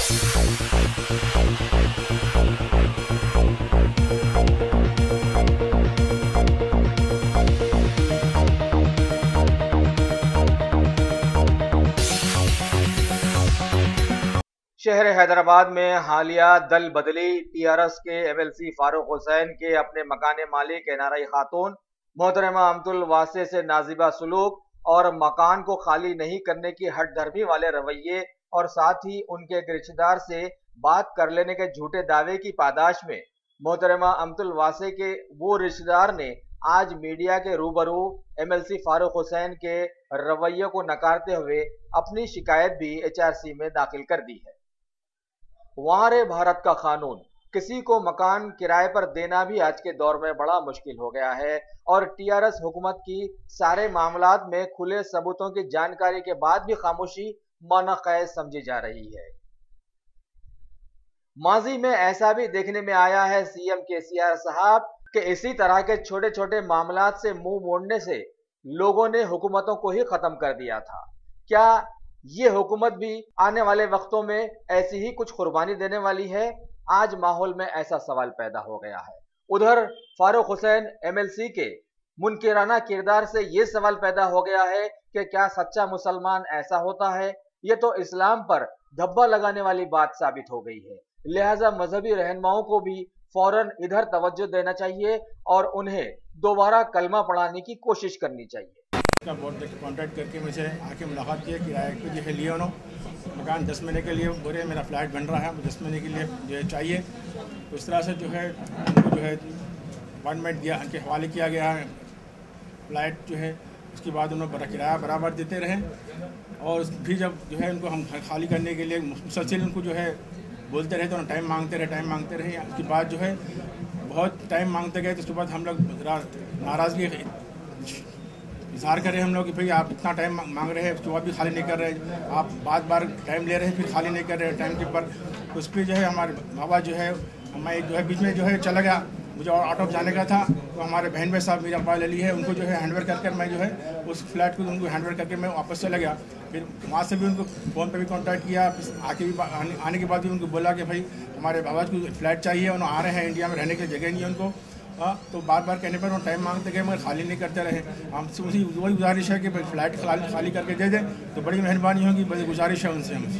शहर हैदराबाद में हालिया दल बदली टीआरएस के एमएलसी फारूक हुसैन के अपने मकान मालिक एनआरआई खातून मोहतरमा अब्दुल वासे से नाजिबा सलूक और मकान को खाली नहीं करने की हठधर्मी वाले रवैये और साथ ही उनके एक रिश्तेदार से बात कर लेने के झूठे दावे की पादाश में मोहतरमा अब्दुल वासे के वो रिश्तेदार ने आज मीडिया के रूबरू एमएलसी फारूक हुसैन के रवैये को नकारते हुए अपनी शिकायत भी एचआरसी में दाखिल कर दी है। वारे भारत का कानून, किसी को मकान किराए पर देना भी आज के दौर में बड़ा मुश्किल हो गया है और टीआरएस हुकूमत की सारे मामलात में खुले सबूतों की जानकारी के बाद भी खामोशी मानक़ैद समझी जा रही है। माजी में ऐसा भी देखने में आया है सीएम केसीआर साहब कि इसी तरह के छोटे छोटे मामलात से मुंह मोड़ने से लोगों ने हुकूमतों को ही खत्म कर दिया था। क्या ये हुकूमत भी आने वाले वक्तों में ऐसी ही कुछ कुर्बानी देने वाली है? आज माहौल में ऐसा सवाल पैदा हो गया है। उधर फारूक हुसैन एमएलसी के मुनकिराना किरदार से ये सवाल पैदा हो गया है कि क्या सच्चा मुसलमान ऐसा होता है? ये तो इस्लाम पर धब्बा लगाने वाली बात साबित हो गई है। लिहाजा मजहबी रहनुमाओं को भी फौरन इधर तवज्जो देना चाहिए और उन्हें दोबारा कलमा पढ़ाने की कोशिश करनी चाहिए। का बोर्ड कॉन्टैक्ट करके मुझे आके मुलाकात किया, किराए पे जो है लिए उन्होंने मकान 10 महीने के लिए बोले मेरा फ्लैट बन रहा है, 10 महीने के लिए जो है चाहिए। तो इस तरह से जो है अपॉइंटमेंट दिया के हवाले किया गया है फ्लैट जो है। उसके बाद उन्होंने किराया बराबर देते रहे और फिर जब जो है उनको हम खाली करने के लिए मुसलसिल उनको जो है बोलते रहे, तो टाइम मांगते रहे। उसके बाद जो है बहुत टाइम मांगते गए, तो उसके बाद हम लोग नाराज़गी इजहार करें हम लोग कि भाई आप इतना टाइम मांग रहे हैं, उसके बाद भी खाली नहीं कर रहे, आप बार टाइम ले रहे हैं फिर खाली नहीं कर रहे टाइम के ऊपर। उस पर जो है हमारे बाबा जो है मैं जो है बीच में जो है चला गया, मुझे और आउट ऑफ जाने का था, तो हमारे बहन भाई साहब मेरा मोबाइल ली है, उनको जो है हैंडओवर कर मैं जो है उस फ्लैट को उनको हैंडओवर करके मैं वापस चला गया। फिर वहाँ से भी उनको फ़ोन पे भी कांटेक्ट किया, फिर आने के बाद भी उनको बोला कि भाई हमारे बाबा को फ्लैट चाहिए, उन्होंने आ रहे हैं, इंडिया में रहने की जगह नहीं है उनको। तो बार कहने पर वो टाइम मांगते गए मगर खाली नहीं करते रहे। हमसे वही गुजारिश है कि भाई फ्लैट खाली करके दे दें, तो बड़ी मेहरबानी होगी, बड़ी गुजारिश है उनसे हमसे।